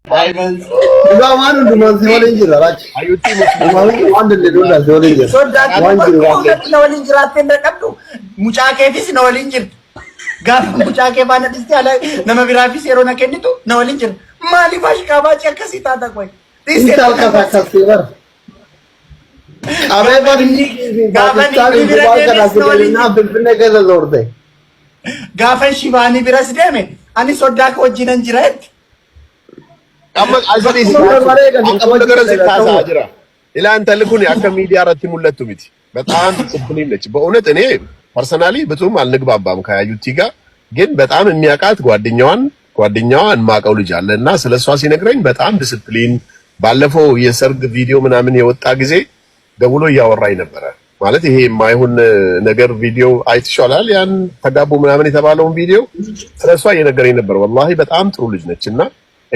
Gaman duman sewalinjir arach. Ayuti muslim. One de dona sewalinjir. So that one sewalinjir atende kaddu. Mucake fis sewalinjir. Gaf mucake bana disti ala nama birafi serona kennitu sewalinjir. Mali bashka bacha kasita ta koi. Istal ka sewer. Abe par Pakistan dubai ka na bilbine ke lorde. Gafen shivani biras deme. Ani sodda ko jinan jirat. Amma azali amma ነገር ሲታሳ አጅራ ኢላን ተልኩኒ አከ ሚዲያ ረት ሙለቱ ሚቲ በጣም ዲስፕሊን ነች በእውነት እኔ ፐርሰናሊ ብዙም አልንግባባም ከያዩቲ ጋር ግን በጣም የሚያቃት ጓደኛዋን ማቀው ልጅ አለና ስለሷ ሲነግረኝ በጣም ዲስፕሊን ባለፈው የሰርግ ቪዲዮ ምናምን የወጣ ጊዜ ደውሎ ያወራኝ ነበር ማለት ይሄ የማይሆን ነገር ቪዲዮ አይተሻላል ያን ተጋቡ ምናምን የተባለውን ቪዲዮ ስለሷ እየነገረኝ ነበር والله በጣም ጥሩ ልጅ ነችና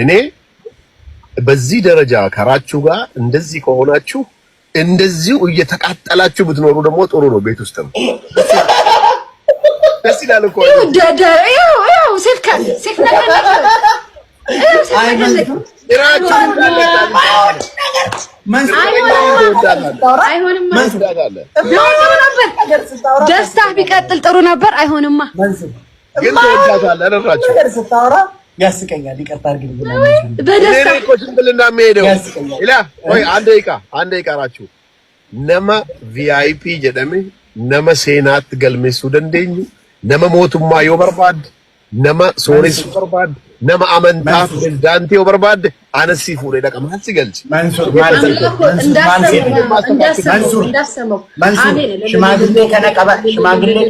እኔ በዚህ ደረጃ ከራችሁ ጋር እንደዚህ ከሆናችሁ እንደዚሁ እየተቃጠላችሁ ብትኖሩ ደግሞ ጥሩ ነው ቤት ውስጥ ነው ደስ ይላል እኮ ያው ሲልካል ደስታ ቢቀጥል ጥሩ ነበር አይሆንማ ግን ተወዳታለህ አረራችሁ ያስቀኛል ይቀርታ አርግልኝ በደስታ እኮ ሽምግልና የሚሄደው ኢላ ወይ አንድ ደቂቃ ራችሁ ነማ ቪአይፒ ጀደሜ ነማ ሴናት ገልሜሱ ደንደኙ ነማ ሞቱማ ዮበርባድ ነማ ሶሪስ ዮበርባድ ነማ አመንታ ፕሬዝዳንት ዮበርባድ አነሲ ፉሬ ደቀማ ሲገልጽ መንሱር ሽማግሌ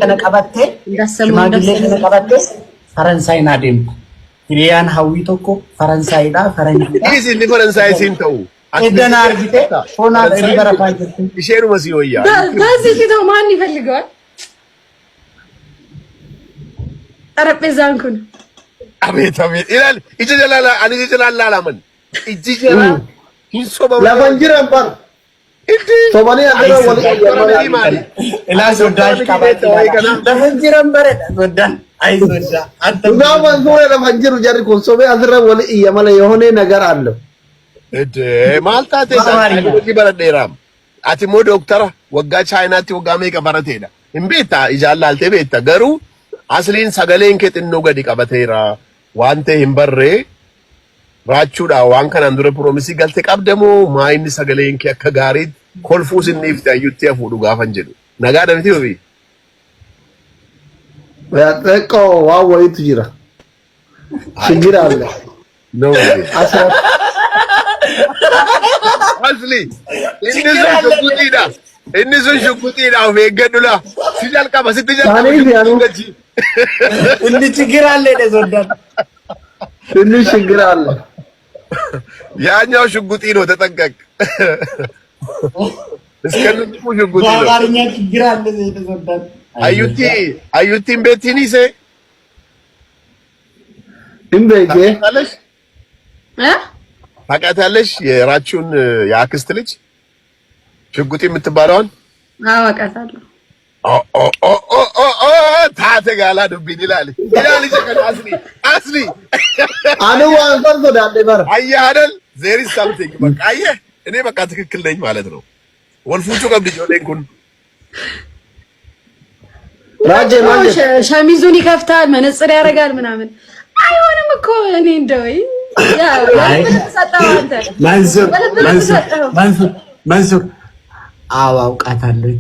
ከነቀበቴ ፈረንሳይ ናዴም Irian hawi toko Faransai da Faranji. Isi ni Faransai sintau. Edana argite fona edara paite. Isheru masiyoya. Basi kito ማን ይፈልጋል? ጠረጴዛን ኩን አቤት ይላል ይጀላላ አኒ ይጀላላ አላምን ይጀላ ይንሶባ ለፈንጅረን በር ሶማሊ አደረ ወለ ኢላ ሶዳሽ ካባቲ ለፈንጅረን በር ወዳን አይዞዳ አጥና መንዞረ ለፈንጅሩ ጀሪ ኮሶቤ አድረ ወለ ይያመለ የሆነ ነገር አለ እድ ማልታቴ ሳሪ በረዴራም አቲሞ ዶክተር ወጋ ቻይናቲ ወጋሜ ቀበረቴዳ እምቤታ ይጃላልቴ ቤታ ገሩ አስሊን ሰገሌን ከጥኖ ገዲ ቀበቴራ ዋንቴ ህምበሬ ራቹዳ ዋን ከናን ዱረ ፕሮሚሲ ገልቴ ቀብደሞ ማይን ሰገሌን ከጋሪ ኮልፉስ ንፍታ ዩቲ አፉዱ ጋፈንጀዱ ነጋ ደምቲ ወቢ ያጠቆ ዋው ይትጅራ ችግር አለ ነው አስሊ እነሱ ሹኩቲዳ ወገዱላ ሲጃልካ በስትጃልካ ገጂ እንዴ ችግር አለ ደዞዳን ትንሽ ችግር አለ ያኛው ሽጉጢ ነው ተጠንቀቅ እስከነሱ ሽጉጢ ነው ባባርኛ ችግር አለ ደዞዳን አዩቲን ቤቲኒሴ እንዴት ታለሽ ታውቃታለሽ የራቹን የአክስት ልጅ ሽጉጢ የምትባለውን አዋቃታለሁ ታተጋላ ዱቢን ይላል አስሊ አኑ አንፈርሶ ዳለ በር አየህ አይደል ዜር ኢዝ ሳምቲንግ በቃ አየህ እኔ በቃ ትክክል ነኝ ማለት ነው ወልፉቹ ቀብልጆ ለንኩን ራጀ ማለት ሸሚዙን ይከፍታል መነጽር ያደርጋል ምናምን አይሆንም እኮ እኔ እንደው መንሱር አውቃታለሁ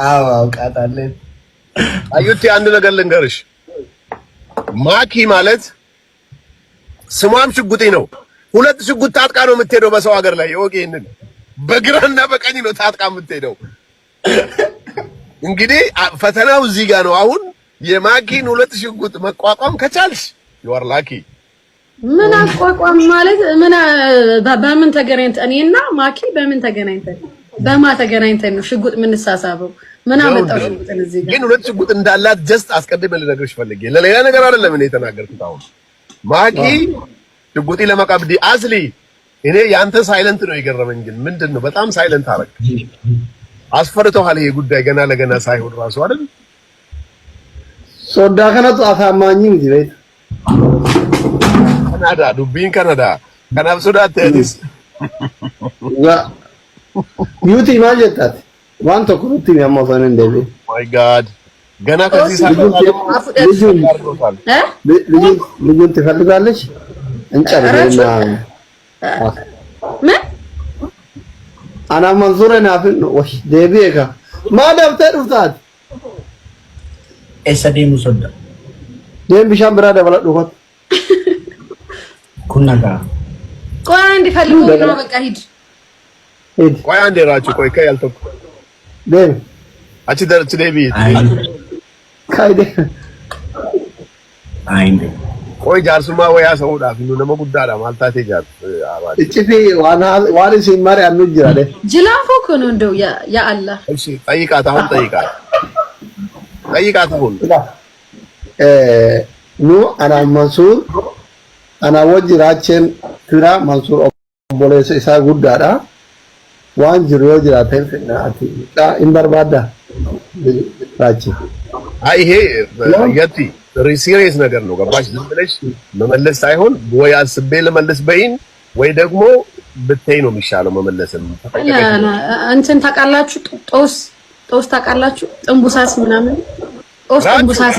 አውቃታለሁ አዩቲ አንድ ነገር ልንገርሽ ማኪ ማለት ስሟም ሽጉጤ ነው ሁለት ሽጉጥ ታጥቃ ነው የምትሄደው በሰው ሀገር ላይ ይወቂንን በግራና በቀኝ ነው ታጥቃ የምትሄደው እንግዲህ ፈተናው እዚህ ጋር ነው አሁን የማኪን ሁለት ሽጉጥ መቋቋም ከቻልሽ you're lucky ምን አቋቋም ማለት ምን በምን ተገናኝተን እኔና ማኪ በምን ተገናኝተን በማ ተገናኝተን ነው ሽጉጥ ምን ተሳሳበው ምን አመጣው ሽጉጥን እዚህ ጋር ግን ሁለት ሽጉጥ እንዳላት ጀስት አስቀድመ ልነግርሽ ፈልጌ ለሌላ ነገር አይደለም እኔ የተናገርኩት አሁን ማኪ ሽጉጢ ለመቀብዲ አስሊ እኔ ያንተ ሳይለንት ነው የገረመኝ ግን ምንድነው በጣም ሳይለንት አረክ አስፈርተዋል ይሄ ጉዳይ ገና ለገና ሳይሆን ራሱ አይደል ሶዳ ከነቱ አሳማኝ እንጂ ቤት ካናዳ ዱቢን ካናዳ ከናብ ሶዳቴስ ዩቲ ማጀታት ዋንቶ ኩሩቲ ያማፈን እንደቤ ማይ ጋድ ገና ከዚህ ልጁን ትፈልጋለች እንጨርሰና ምን አና መንዙር ናፍን ወሽ ደቤካ ማዳም ተዱታት ኤሰዴሙ ሶዳ ደም ቢሻም ብራ ደበላ ዱኮት ኩናጋ ቆይ እንዲፈልጉ ነው በቃ ሂድ ቆይ አንዴ ራችሁ ቆይ ከያልተኩ ደም አቺ ደርች ደቢ ካይደ አይንዴ ቆይ ጃርሱማ ወያ ሰውዳ ፍኑ ነመ ጉዳዳ ማልታቴ ጃር አባዲ እቺ ዋሪ ሲማር ያኑ ይጅራለ ጅላፎ እኮ ነው እንደው ያ አላህ እሺ ጠይቃት አሁን ጠይቃት አሁን ኑ አና መንሱር አና ወጅራችን ትራ መንሱር ኦቦሌስ ኢሳ ጉዳዳ ዋን ጅሮ ጅራተን ፍናቲ ዳ ኢንበርባዳ ራቺ አይ ይሄ የቲ ሲሪየስ ነገር ነው ገባሽ ዝም ብለሽ መመለስ ሳይሆን ወይ አስቤ ለመለስ በይን ወይ ደግሞ ብትይ ነው የሚሻለው መመለስም እንትን ታውቃላችሁ ጦስ ታውቃላችሁ ጥንቡሳስ ምናምን ጦስ ጥንቡሳስ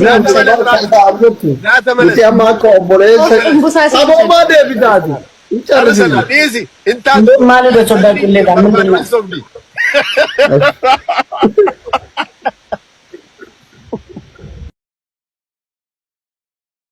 አቦማ ደብዳት ይጨርሳል ዲዚ እንታ ማለት ነው